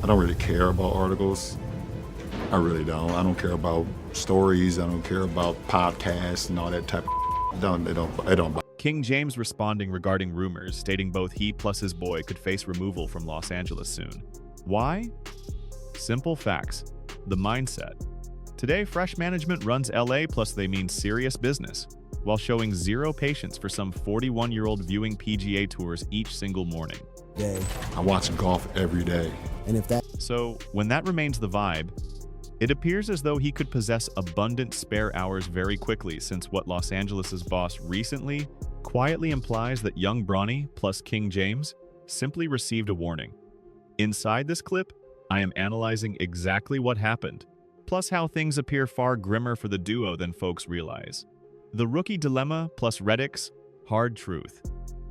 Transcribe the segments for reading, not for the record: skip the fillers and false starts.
I don't really care about articles. I really don't. I don't care about stories. I don't care about podcasts and all that type of it don't. King James responding regarding rumors, stating both he plus his boy could face removal from Los Angeles soon. Why? Simple facts. The mindset. Today, fresh management runs LA plus they mean serious business, while showing zero patience for some 41-year-old viewing PGA tours each single morning. I watch golf every day. So, when that remains the vibe, it appears as though he could possess abundant spare hours very quickly, since what Los Angeles' boss recently quietly implies that young Bronny plus King James simply received a warning. Inside this clip, I am analyzing exactly what happened, plus how things appear far grimmer for the duo than folks realize. The rookie dilemma plus Redick's hard truth.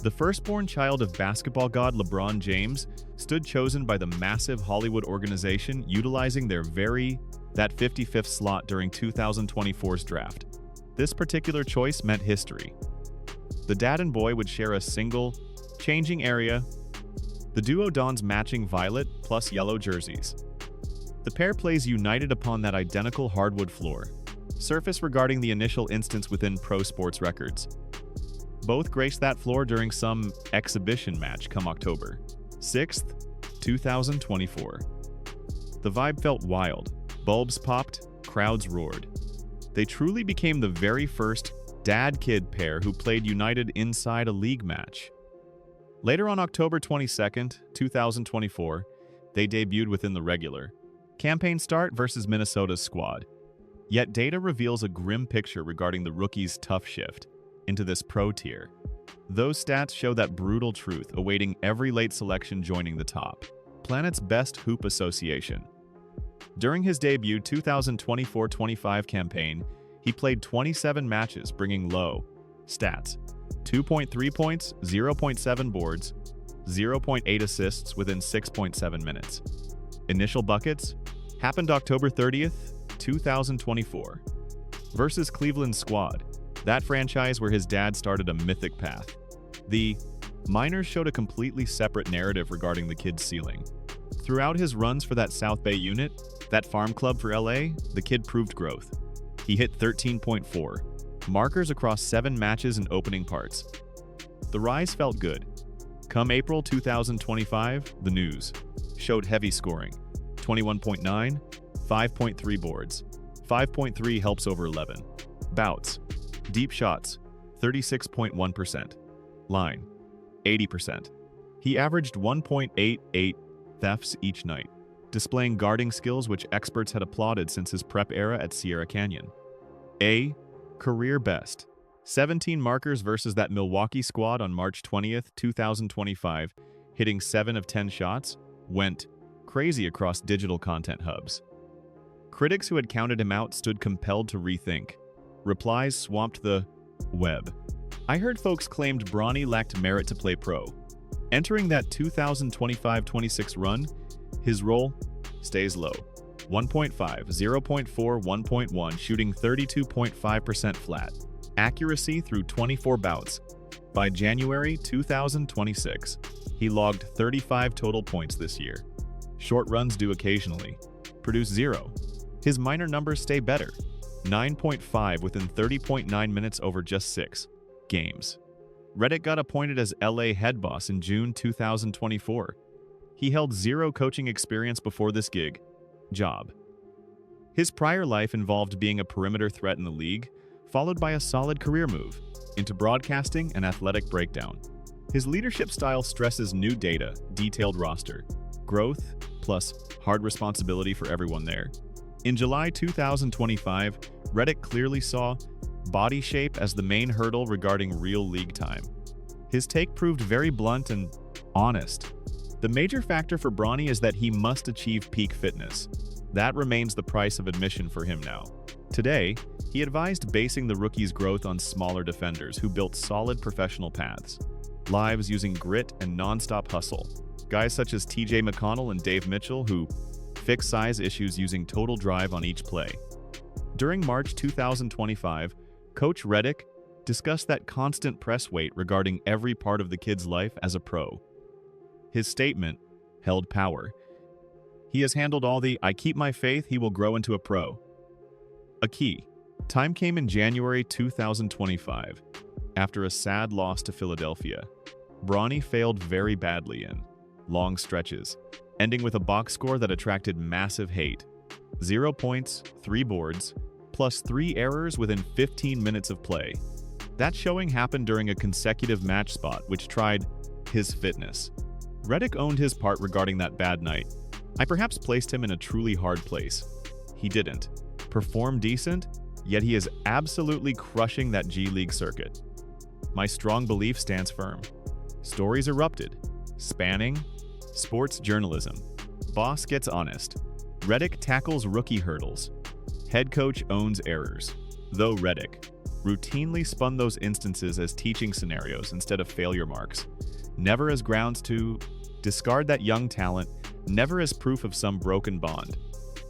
The firstborn child of basketball god LeBron James stood chosen by the massive Hollywood organization utilizing that 55th slot during 2024's draft. This particular choice meant history. The dad and boy would share a single, changing area. The duo dons matching violet plus yellow jerseys. The pair plays united upon that identical hardwood floor. Surface regarding the initial instance within pro sports records. Both graced that floor during some exhibition match come October 6th, 2024. The vibe felt wild. Bulbs popped, crowds roared. They truly became the very first dad-kid pair who played united inside a league match. Later on October 22nd, 2024, they debuted within the regular campaign start versus Minnesota's squad. Yet data reveals a grim picture regarding the rookies' tough shift into this pro tier. Those stats show that brutal truth awaiting every late selection joining the top. Planet's best hoop association. During his debut 2024-25 campaign, he played 27 matches, bringing low stats: 2.3 points, 0.7 boards, 0.8 assists within 6.7 minutes. Initial buckets happened October 30th, 2024, versus Cleveland squad, that franchise where his dad started a mythic path. The minors showed a completely separate narrative regarding the kid's ceiling. Throughout his runs for that South Bay unit, that farm club for LA, the kid proved growth. He hit 13.4 markers across 7 matches and opening parts. The rise felt good. Come April 2025, the news showed heavy scoring: 21.9, 5.3 boards, 5.3 helps over 11 bouts, deep shots 36.1%, line 80%. He averaged 1.88 thefts each night, displaying guarding skills which experts had applauded since his prep era at Sierra Canyon. A career best 17 markers versus that Milwaukee squad on March 20th, 2025, hitting 7 of 10 shots, went crazy across digital content hubs. Critics who had counted him out stood compelled to rethink. Replies swamped the web. I heard folks claimed Bronny lacked merit to play pro. Entering that 2025-26 run, his role stays low. 1.5, 0.4, 1.1, shooting 32.5% flat. Accuracy through 24 bouts. By January 2026, he logged 35 total points this year. Short runs do occasionally produce 0. His minor numbers stay better. 9.5 within 30.9 minutes over just 6 games. Redick got appointed as LA head boss in June 2024. He held 0 coaching experience before this job. His prior life involved being a perimeter threat in the league, followed by a solid career move into broadcasting and athletic breakdown. His leadership style stresses new data, detailed roster, growth, plus hard responsibility for everyone there. In July 2025, Redick clearly saw body shape as the main hurdle regarding real league time. His take proved very blunt and honest. The major factor for Bronny is that he must achieve peak fitness. That remains the price of admission for him now. Today, he advised basing the rookie's growth on smaller defenders who built solid professional paths, lives using grit and non-stop hustle. Guys such as TJ McConnell and Dave Mitchell who fix size issues using total drive on each play. During March 2025, Coach Redick discussed that constant press weight regarding every part of the kid's life as a pro. His statement held power. He has handled all the "I keep my faith, he will grow into a pro." A key time came in January 2025. After a sad loss to Philadelphia, Bronny failed very badly in long stretches, ending with a box score that attracted massive hate. 0 points, 3 boards, plus 3 errors within 15 minutes of play. That showing happened during a consecutive match spot, which tried his fitness. Redick owned his part regarding that bad night. "I perhaps placed him in a truly hard place. He didn't perform decent, yet he is absolutely crushing that G League circuit. My strong belief stands firm." Stories erupted, spanning sports journalism. Boss gets honest. Redick tackles rookie hurdles. Head coach owns errors. Though Redick routinely spun those instances as teaching scenarios instead of failure marks, never as grounds to discard that young talent, never as proof of some broken bond.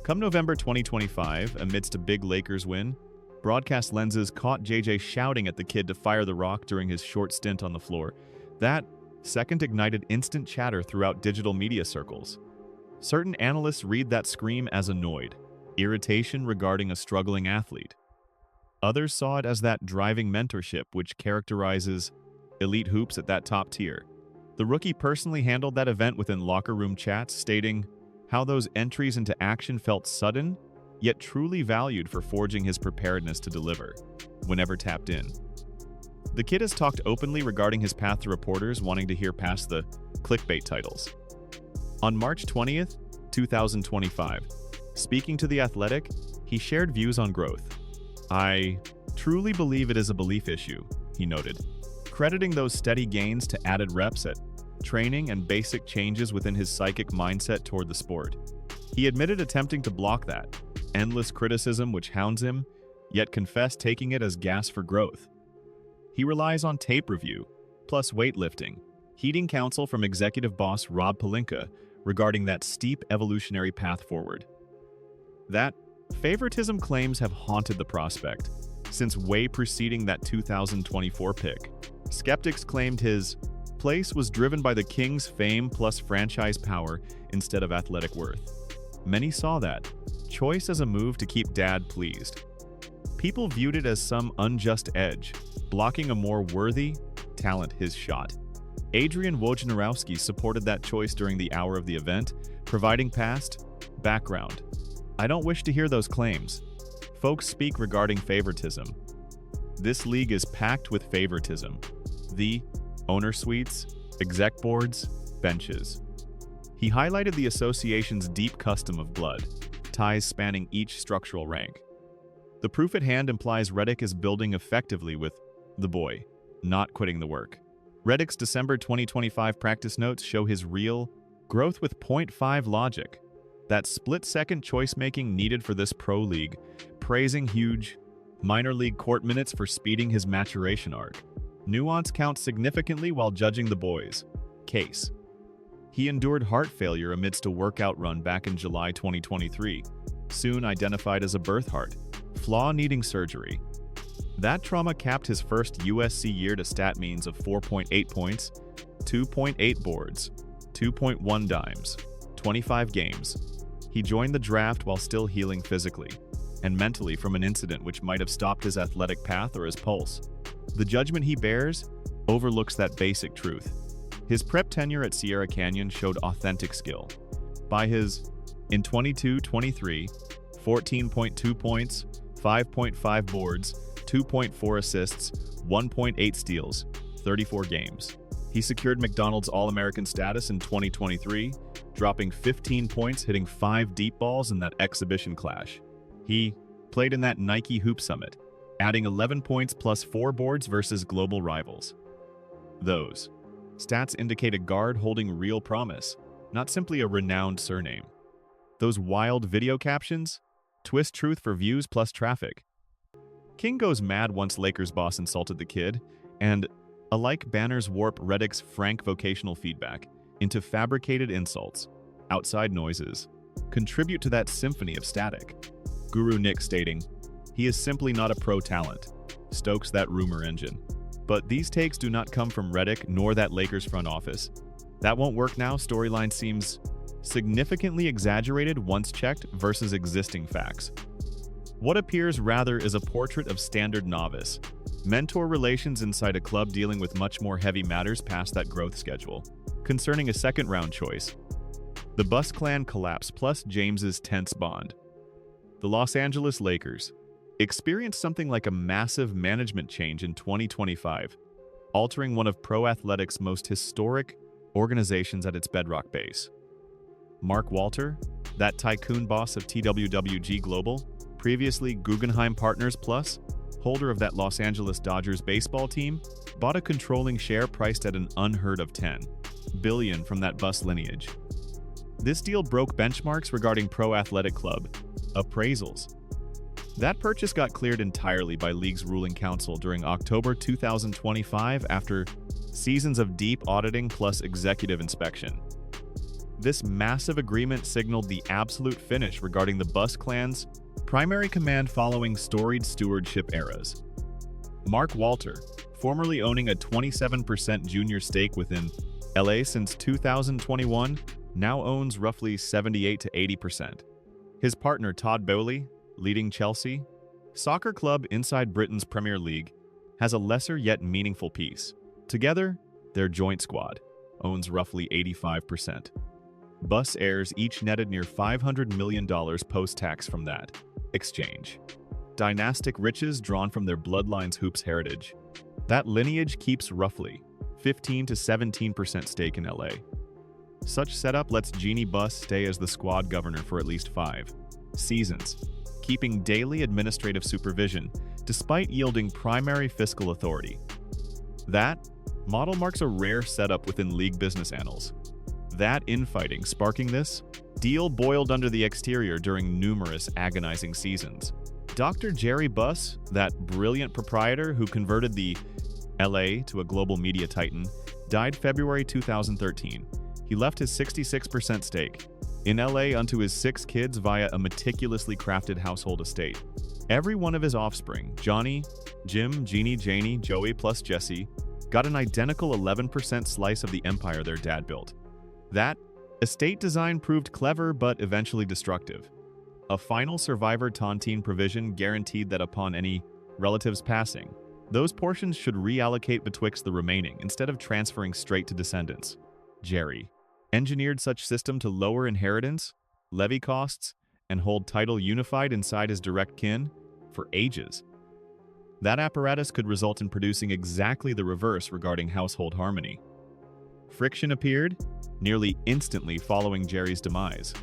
Come November 2025, amidst a big Lakers win, broadcast lenses caught JJ shouting at the kid to fire the rock during his short stint on the floor. That second ignited instant chatter throughout digital media circles. Certain analysts read that scream as annoyed, irritation regarding a struggling athlete. Others saw it as that driving mentorship which characterizes elite hoops at that top tier. The rookie personally handled that event within locker room chats, stating how those entries into action felt sudden, yet truly valued for forging his preparedness to deliver, whenever tapped in. The kid has talked openly regarding his path to reporters wanting to hear past the clickbait titles. On March 20th, 2025, speaking to The Athletic, he shared views on growth. "I truly believe it is a belief issue," he noted, crediting those steady gains to added reps at training and basic changes within his psychic mindset toward the sport. He admitted attempting to block that endless criticism which hounds him, yet confessed taking it as gas for growth. He relies on tape review, plus weightlifting, heeding counsel from executive boss Rob Pelinka regarding that steep evolutionary path forward. That favoritism claims have haunted the prospect since way preceding that 2024 pick. Skeptics claimed his place was driven by the Kings' fame plus franchise power instead of athletic worth. Many saw that choice as a move to keep dad pleased. People viewed it as some unjust edge, blocking a more worthy talent his shot. Adrian Wojnarowski supported that choice during the hour of the event, providing past background. "I don't wish to hear those claims. Folks speak regarding favoritism. This league is packed with favoritism. The owner suites, exec boards, benches." He highlighted the association's deep custom of blood, ties spanning each structural rank. The proof at hand implies Redick is building effectively with the boy, not quitting the work. Redick's December 2025 practice notes show his real growth with 0.5 logic, that split-second choice-making needed for this pro league, praising huge minor league court minutes for speeding his maturation arc. Nuance counts significantly while judging the boys' case. He endured heart failure amidst a workout run back in July 2023, soon identified as a birth heart, flaw needing surgery. That trauma capped his first USC year to stat means of 4.8 points, 2.8 boards, 2.1 dimes, 25 games. He joined the draft while still healing physically and mentally from an incident which might have stopped his athletic path or his pulse. The judgment he bears overlooks that basic truth. His prep tenure at Sierra Canyon showed authentic skill. By his, in 22-23, 14.2 points, 5.5 boards, 2.4 assists, 1.8 steals, 34 games. He secured McDonald's All-American status in 2023, dropping 15 points, hitting 5 deep balls in that exhibition clash. He played in that Nike Hoop Summit, adding 11 points plus 4 boards versus global rivals. Those stats indicate a guard holding real promise, not simply a renowned surname. Those wild video captions twist truth for views plus traffic. King goes mad once Lakers boss insulted the kid, and alike banners warp Redick's frank vocational feedback into fabricated insults, outside noises, contribute to that symphony of static. Guru Nick stating, "He is simply not a pro talent," stokes that rumor engine. But these takes do not come from Redick nor that Lakers front office. "That won't work now" storyline seems significantly exaggerated once checked versus existing facts. What appears rather is a portrait of standard novice, mentor relations inside a club dealing with much more heavy matters past that growth schedule. Concerning a second-round choice, the Bus Clan collapse plus James's tense bond. The Los Angeles Lakers experienced something like a massive management change in 2025, altering one of pro athletics' most historic organizations at its bedrock base. Mark Walter, that tycoon boss of TWWG Global, previously Guggenheim Partners Plus, holder of that Los Angeles Dodgers baseball team, bought a controlling share priced at an unheard of $10 billion from that Bus lineage. This deal broke benchmarks regarding pro athletic club appraisals. That purchase got cleared entirely by league's ruling council during October 2025 after seasons of deep auditing plus executive inspection. This massive agreement signaled the absolute finish regarding the Bus Clan's primary command following storied stewardship eras. Mark Walter, formerly owning a 27% junior stake within LA since 2021, now owns roughly 78 to 80%. His partner Todd Bowley, leading Chelsea, soccer club inside Britain's Premier League, has a lesser yet meaningful piece. Together, their joint squad owns roughly 85%. Bus heirs each netted near $500 million post-tax from that exchange. Dynastic riches drawn from their bloodline's hoops heritage. That lineage keeps roughly 15 to 17% stake in LA. Such setup lets Jeanie Buss stay as the squad governor for at least 5 seasons, keeping daily administrative supervision despite yielding primary fiscal authority. That model marks a rare setup within league business annals. That infighting sparking this deal boiled under the exterior during numerous agonizing seasons. Dr. Jerry Buss, that brilliant proprietor who converted the LA to a global media titan, died February 2013. He left his 66% stake in LA unto his 6 kids via a meticulously crafted household estate. Every one of his offspring, Johnny, Jim, Jeannie, Janie, Joey plus Jesse, got an identical 11% slice of the empire their dad built. That estate design proved clever but eventually destructive. A final survivor tontine provision guaranteed that upon any relative's passing, those portions should reallocate betwixt the remaining instead of transferring straight to descendants. Jerry engineered such system to lower inheritance, levy costs, and hold title unified inside his direct kin for ages. That apparatus could result in producing exactly the reverse regarding household harmony. Friction appeared nearly instantly following Jerry's demise.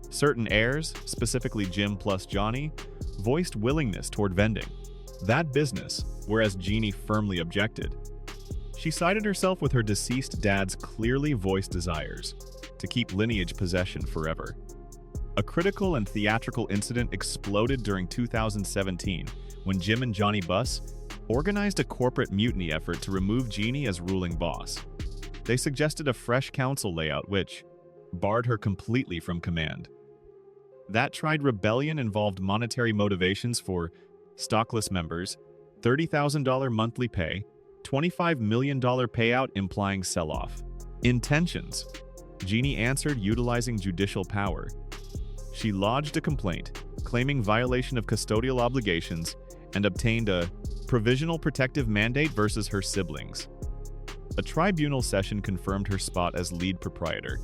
Certain heirs, specifically Jim plus Johnny, voiced willingness toward vending that business, whereas Jeannie firmly objected. She sided herself with her deceased dad's clearly voiced desires to keep lineage possession forever. A critical and theatrical incident exploded during 2017 when Jim and Johnny Buss organized a corporate mutiny effort to remove Jeannie as ruling boss. They suggested a fresh council layout which barred her completely from command. That tried rebellion involved monetary motivations for stockless members, $30,000 monthly pay, $25 million payout implying sell-off. Intentions. Jeannie answered utilizing judicial power. She lodged a complaint, claiming violation of custodial obligations, and obtained a provisional protective mandate versus her siblings. A tribunal session confirmed her spot as lead proprietor,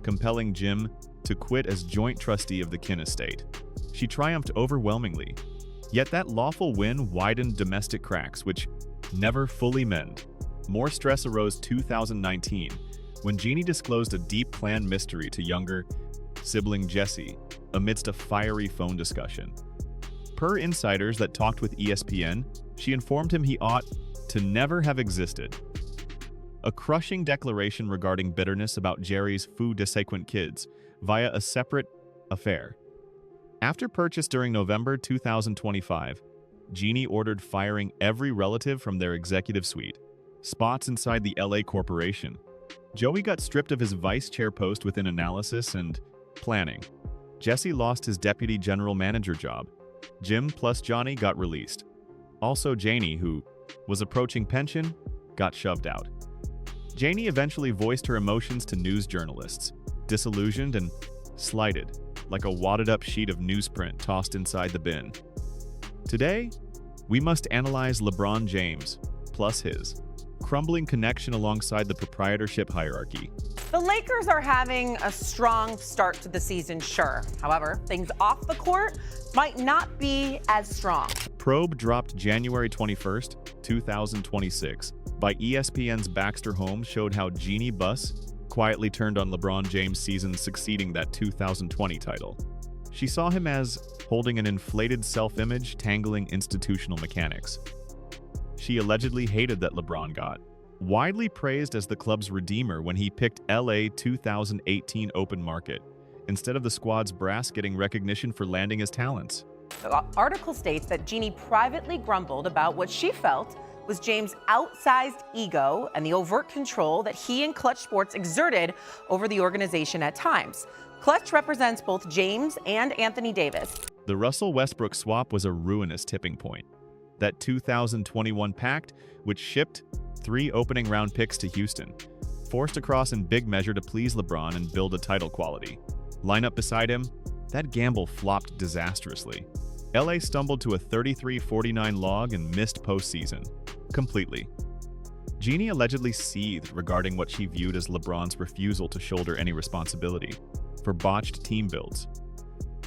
compelling Jim to quit as joint trustee of the kin estate. She triumphed overwhelmingly, yet that lawful win widened domestic cracks, which never fully mend. More stress arose 2019, when Jeannie disclosed a deep clan mystery to younger sibling Jesse amidst a fiery phone discussion. Per insiders that talked with ESPN, she informed him he ought to never have existed. A crushing declaration regarding bitterness about Jerry's fou de sequent kids via a separate affair. After purchase during November 2025, Jeannie ordered firing every relative from their executive suite, spots inside the LA corporation. Joey got stripped of his vice chair post within analysis and planning. Jesse lost his deputy general manager job. Jim plus Johnny got released. Also Janie, who was approaching pension, got shoved out. Janie eventually voiced her emotions to news journalists, disillusioned and slighted, like a wadded-up sheet of newsprint tossed inside the bin. Today, we must analyze LeBron James, plus his crumbling connection alongside the proprietorship hierarchy. The Lakers are having a strong start to the season, sure. However, things off the court might not be as strong. Probe dropped January 21st, 2026, by ESPN's Baxter Holmes showed how Jeannie Buss quietly turned on LeBron James' season succeeding that 2020 title. She saw him as holding an inflated self-image, tangling institutional mechanics. She allegedly hated that LeBron got widely praised as the club's redeemer when he picked LA 2018 open market, instead of the squad's brass getting recognition for landing his talents. The article states that Jeannie privately grumbled about what she felt was James' outsized ego and the overt control that he and Clutch Sports exerted over the organization at times. Clutch represents both James and Anthony Davis. The Russell Westbrook swap was a ruinous tipping point. That 2021 pact, which shipped 3 opening round picks to Houston, forced across in big measure to please LeBron and build a title quality lineup beside him, that gamble flopped disastrously. LA stumbled to a 33-49 log and missed postseason completely. Jeannie allegedly seethed regarding what she viewed as LeBron's refusal to shoulder any responsibility for botched team builds.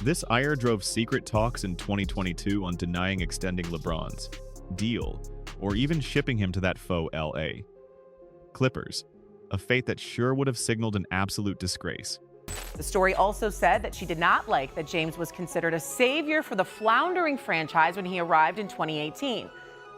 This ire drove secret talks in 2022 on denying extending LeBron's deal or even shipping him to that faux LA Clippers, a fate that sure would have signaled an absolute disgrace. The story also said that she did not like that James was considered a savior for the floundering franchise when he arrived in 2018.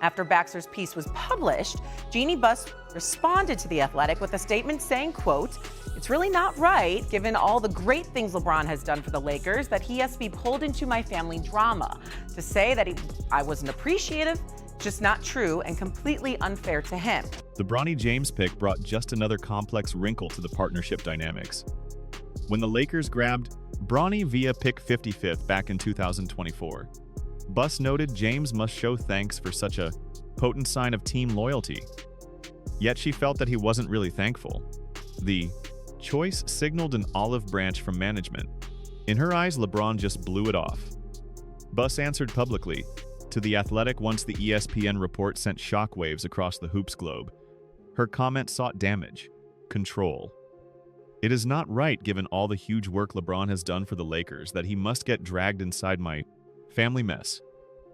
After Baxter's piece was published, Jeannie Buss responded to The Athletic with a statement saying, quote, "It's really not right, given all the great things LeBron has done for the Lakers, that he has to be pulled into my family drama. To say that I wasn't appreciative, just not true and completely unfair to him." The Bronny James pick brought just another complex wrinkle to the partnership dynamics. When the Lakers grabbed Bronny via pick 55th back in 2024, Buss noted James must show thanks for such a potent sign of team loyalty. Yet she felt that he wasn't really thankful. The choice signaled an olive branch from management. In her eyes, LeBron just blew it off. Buss answered publicly to The Athletic once the ESPN report sent shockwaves across the hoops globe. Her comment sought damage, control. "It is not right, given all the huge work LeBron has done for the Lakers, that he must get dragged inside my family mess.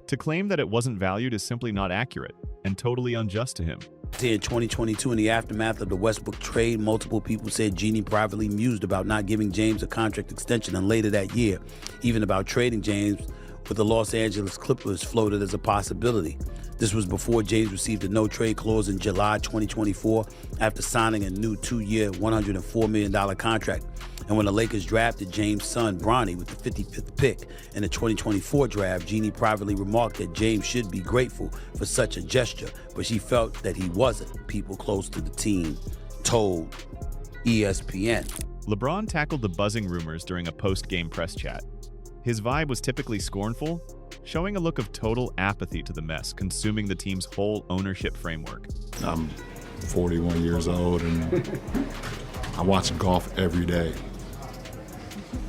To claim that it wasn't valued is simply not accurate and totally unjust to him." In 2022, in the aftermath of the Westbrook trade, multiple people said Jeannie privately mused about not giving James a contract extension, and later that year, even about trading James with the Los Angeles Clippers floated as a possibility. This was before James received a no-trade clause in July 2024 after signing a new 2-year, $104 million contract. And when the Lakers drafted James' son, Bronny, with the 55th pick in the 2024 draft, Jeannie privately remarked that James should be grateful for such a gesture, but she felt that he wasn't. People close to the team told ESPN. LeBron tackled the buzzing rumors during a post-game press chat. His vibe was typically scornful, showing a look of total apathy to the mess consuming the team's whole ownership framework. I'm 41 years old and I watch golf every day.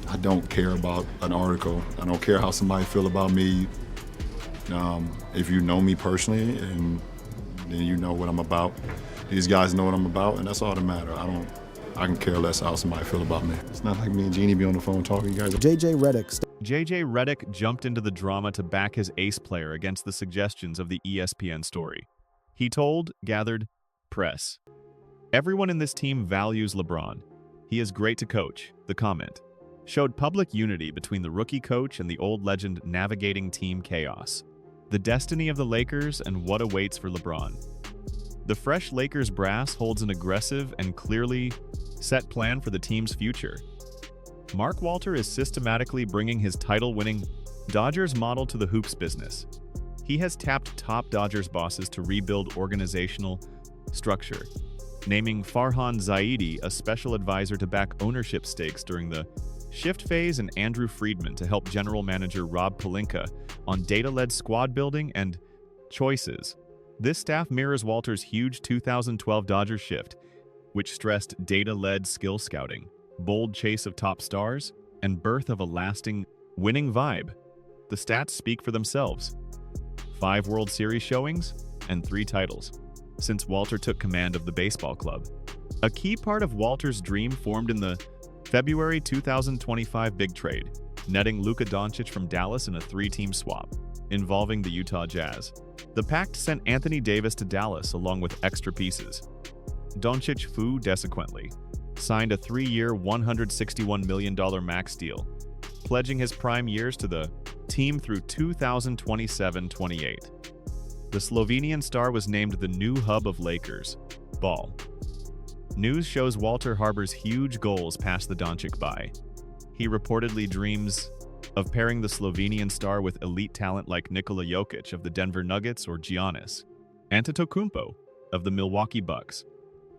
I don't care about an article. I don't care how somebody feel about me. If you know me personally, and then you know what I'm about. These guys know what I'm about, and that's all that matters. I can care less how somebody feel about me. It's not like me and Jeannie be on the phone talking, you guys. JJ Redick. JJ Redick jumped into the drama to back his ace player against the suggestions of the ESPN story. He told gathered press, "Everyone in this team values LeBron. He is great to coach." The comment showed public unity between the rookie coach and the old legend navigating team chaos, the destiny of the Lakers, and what awaits for LeBron. The fresh Lakers brass holds an aggressive and clearly set plan for the team's future. Mark Walter is systematically bringing his title-winning Dodgers model to the hoops business. He has tapped top Dodgers bosses to rebuild organizational structure, naming Farhan Zaidi a special advisor to back ownership stakes during the shift phase and Andrew Friedman to help general manager Rob Pelinka on data-led squad building and choices. This staff mirrors Walter's huge 2012 Dodgers shift, which stressed data-led skill scouting. bold chase of top stars, and birth of a lasting, winning vibe. The stats speak for themselves. 5 World Series showings and 3 titles since Walter took command of the baseball club. A key part of Walter's dream formed in the February 2025 big trade, netting Luka Doncic from Dallas in a 3-team swap involving the Utah Jazz. The pact sent Anthony Davis to Dallas along with extra pieces. Doncic consequently signed a 3-year, $161 million max deal, pledging his prime years to the team through 2027-28. The Slovenian star was named the new hub of Lakers ball. News shows Walter harbors huge goals past the Doncic buy. He reportedly dreams of pairing the Slovenian star with elite talent like Nikola Jokic of the Denver Nuggets or Giannis Antetokounmpo of the Milwaukee Bucks.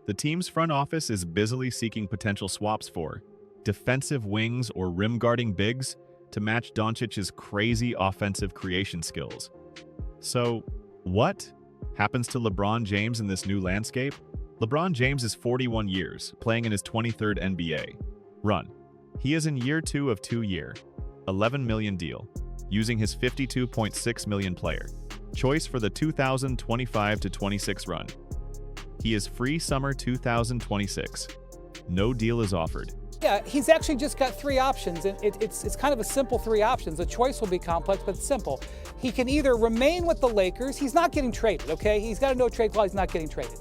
The team's front office is busily seeking potential swaps for defensive wings or rim-guarding bigs to match Doncic's crazy offensive creation skills. So, what happens to LeBron James in this new landscape? LeBron James is 41 years, playing in his 23rd NBA run. He is in year 2 of 2-year, $11 million deal, using his $52.6 million player choice for the 2025-26 run. He is free summer 2026. No deal is offered. Yeah, he's actually just got 3 options, and it's kind of a simple 3 options. The choice will be complex, but it's simple. He can either remain with the Lakers. He's not getting traded, okay? He's got a no-trade clause. He's not getting traded.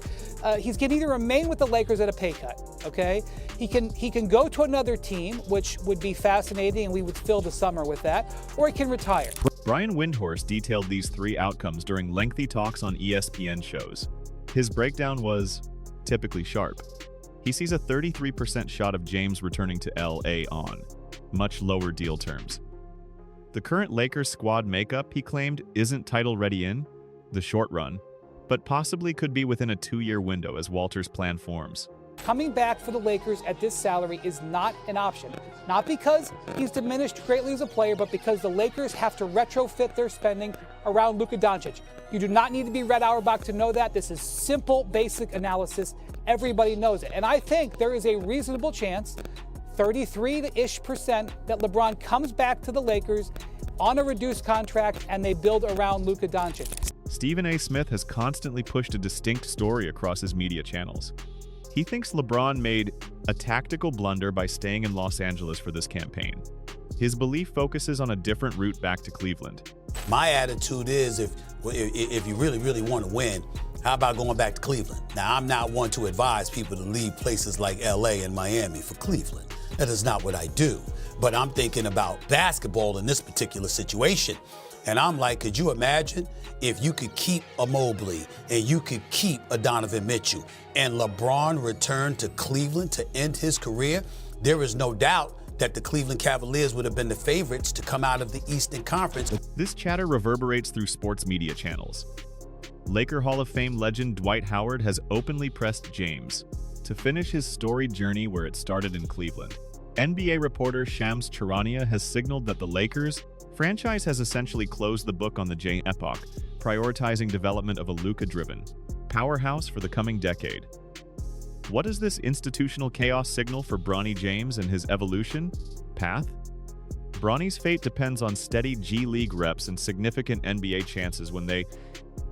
He can either remain with the Lakers at a pay cut, okay? He can go to another team, which would be fascinating, and we would fill the summer with that, or he can retire. Brian Windhorst detailed these 3 outcomes during lengthy talks on ESPN shows. His breakdown was typically sharp. He sees a 33% shot of James returning to LA on much lower deal terms. The current Lakers squad makeup, he claimed, isn't title ready in the short run, but possibly could be within a 2-year window as Walter's plan forms. Coming back for the Lakers at this salary is not an option. Not because he's diminished greatly as a player, but because the Lakers have to retrofit their spending around Luka Doncic. You do not need to be Red Auerbach to know that. This is simple, basic analysis. Everybody knows it. And I think there is a reasonable chance, 33-ish%, that LeBron comes back to the Lakers on a reduced contract and they build around Luka Doncic. Stephen A. Smith has constantly pushed a distinct story across his media channels. He thinks LeBron made a tactical blunder by staying in Los Angeles for this campaign. His belief focuses on a different route back to Cleveland. My attitude is if you really want to win, how about going back to Cleveland? Now, I'm not one to advise people to leave places like LA and Miami for Cleveland. That is not what I do. But I'm thinking about basketball in this particular situation. And I'm like, could you imagine if you could keep a Mobley and you could keep a Donovan Mitchell and LeBron returned to Cleveland to end his career? There is no doubt that the Cleveland Cavaliers would have been the favorites to come out of the Eastern Conference. This chatter reverberates through sports media channels. Laker Hall of Fame legend Dwight Howard has openly pressed James to finish his storied journey where it started in Cleveland. NBA reporter Shams Charania has signaled that the Lakers franchise has essentially closed the book on the J epoch, prioritizing development of a Luka-driven powerhouse for the coming decade. What is this institutional chaos signal for Bronny James and his evolution path? Bronny's fate depends on steady G League reps and significant NBA chances when they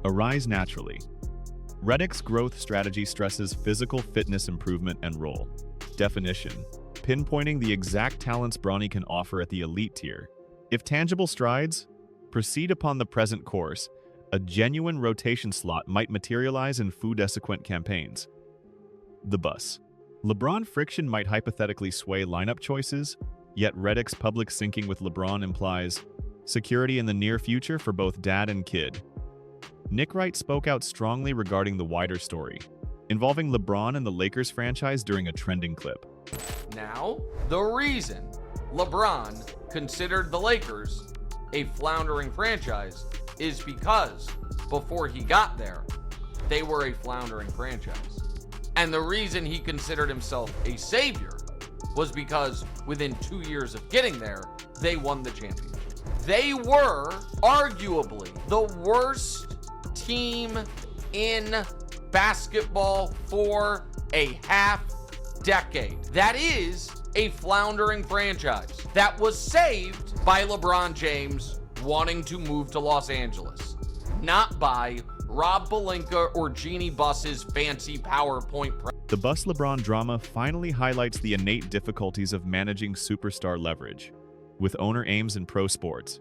arise naturally. Redick's growth strategy stresses physical fitness improvement and role definition, pinpointing the exact talents Bronny can offer at the elite tier. If tangible strides proceed upon the present course, a genuine rotation slot might materialize in food-sequent campaigns. The bus. LeBron friction might hypothetically sway lineup choices, yet Redick's public syncing with LeBron implies security in the near future for both dad and kid. Nick Wright spoke out strongly regarding the wider story, involving LeBron and the Lakers franchise during a trending clip. Now, the reason LeBron considered the Lakers a floundering franchise is because before he got there, they were a floundering franchise. And the reason he considered himself a savior was because within 2 years of getting there, they won the championship. They were arguably the worst team in basketball for a half decade. That is a floundering franchise that was saved by LeBron James wanting to move to Los Angeles, not by Rob Pelinka or Jeannie Buss's fancy PowerPoint. The Bus LeBron drama finally highlights the innate difficulties of managing superstar leverage. With owner aims in pro sports,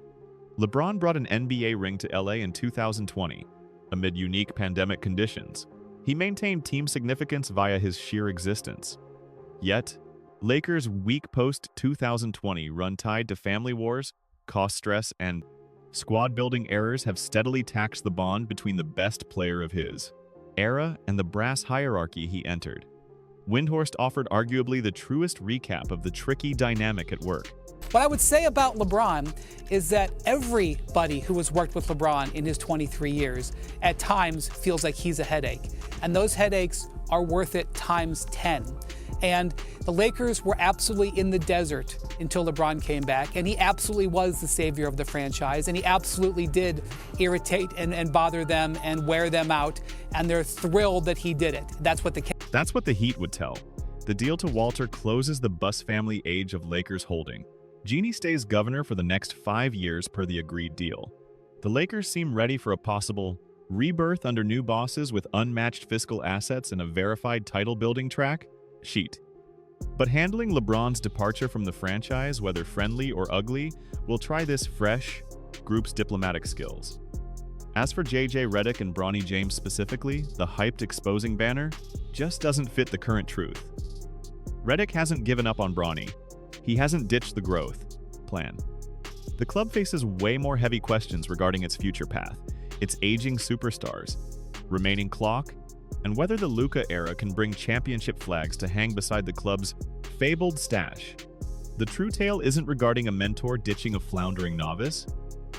LeBron brought an NBA ring to LA in 2020. Amid unique pandemic conditions, he maintained team significance via his sheer existence. Yet, Lakers' weak post-2020 run tied to family wars, cost stress, and squad-building errors have steadily taxed the bond between the best player of his era and the brass hierarchy he entered. Windhorst offered arguably the truest recap of the tricky dynamic at work. What I would say about LeBron is that everybody who has worked with LeBron in his 23 years at times feels like he's a headache. And those headaches are worth it times 10. And the Lakers were absolutely in the desert until LeBron came back, and he absolutely was the savior of the franchise, and he absolutely did irritate and bother them and wear them out, and they're thrilled that he did it. That's what the Heat would tell. The deal to Walter closes the Buss family age of Lakers holding. Jeannie stays governor for the next 5 years per the agreed deal. The Lakers seem ready for a possible rebirth under new bosses with unmatched fiscal assets and a verified title-building track sheet. But handling LeBron's departure from the franchise, whether friendly or ugly, will try this fresh group's diplomatic skills. As for JJ Redick and Bronny James specifically, the hyped exposing banner just doesn't fit the current truth. Redick hasn't given up on Bronny. He hasn't ditched the growth plan. The club faces way more heavy questions regarding its future path, its aging superstars, remaining clock, and whether the Luka era can bring championship flags to hang beside the club's fabled stash. The true tale isn't regarding a mentor ditching a floundering novice.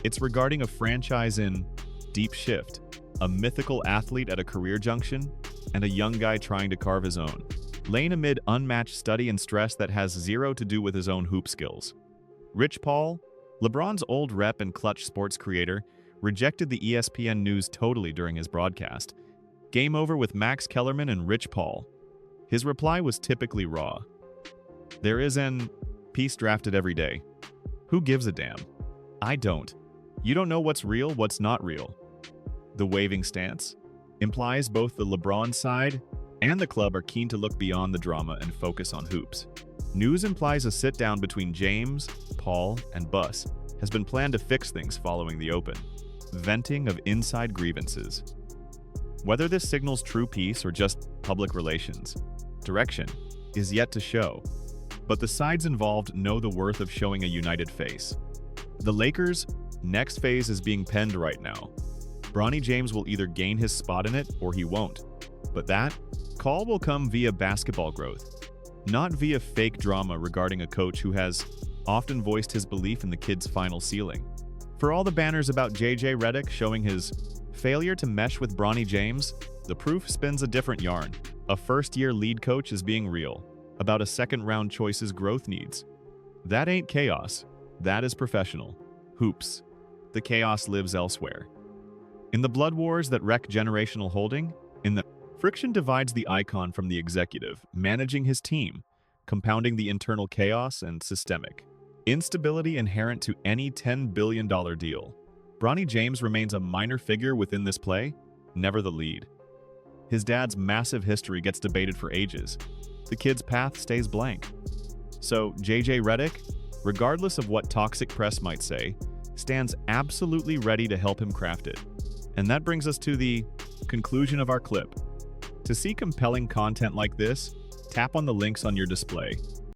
It's regarding a franchise in deep shift, a mythical athlete at a career junction, and a young guy trying to carve his own lane amid unmatched study and stress that has zero to do with his own hoop skills. Rich Paul, LeBron's old rep and clutch sports creator, rejected the ESPN news totally during his broadcast. Game over with Max Kellerman and Rich Paul. His reply was typically raw. There is an piece drafted every day. Who gives a damn? I don't. You don't know what's real, what's not real. The waving stance implies both the LeBron side and the club are keen to look beyond the drama and focus on hoops. News implies a sit-down between James, Paul, and Buss has been planned to fix things following the open. Venting of inside grievances. Whether this signals true peace or just public relations direction is yet to show, but the sides involved know the worth of showing a united face. The Lakers' next phase is being penned right now. Bronny James will either gain his spot in it or he won't, but that call will come via basketball growth, not via fake drama regarding a coach who has often voiced his belief in the kid's final ceiling. For all the banners about JJ Redick showing his failure to mesh with Bronny James, the proof spins a different yarn. A first-year lead coach is being real about a second-round choice's growth needs. That ain't chaos. That is professional. Hoops. The chaos lives elsewhere. In the blood wars that wreck generational holding, friction divides the icon from the executive, managing his team, compounding the internal chaos and systemic instability inherent to any $10 billion deal. Bronny James remains a minor figure within this play, never the lead. His dad's massive history gets debated for ages. The kid's path stays blank. So JJ Redick, regardless of what toxic press might say, stands absolutely ready to help him craft it. And that brings us to the conclusion of our clip. To see compelling content like this, tap on the links on your display.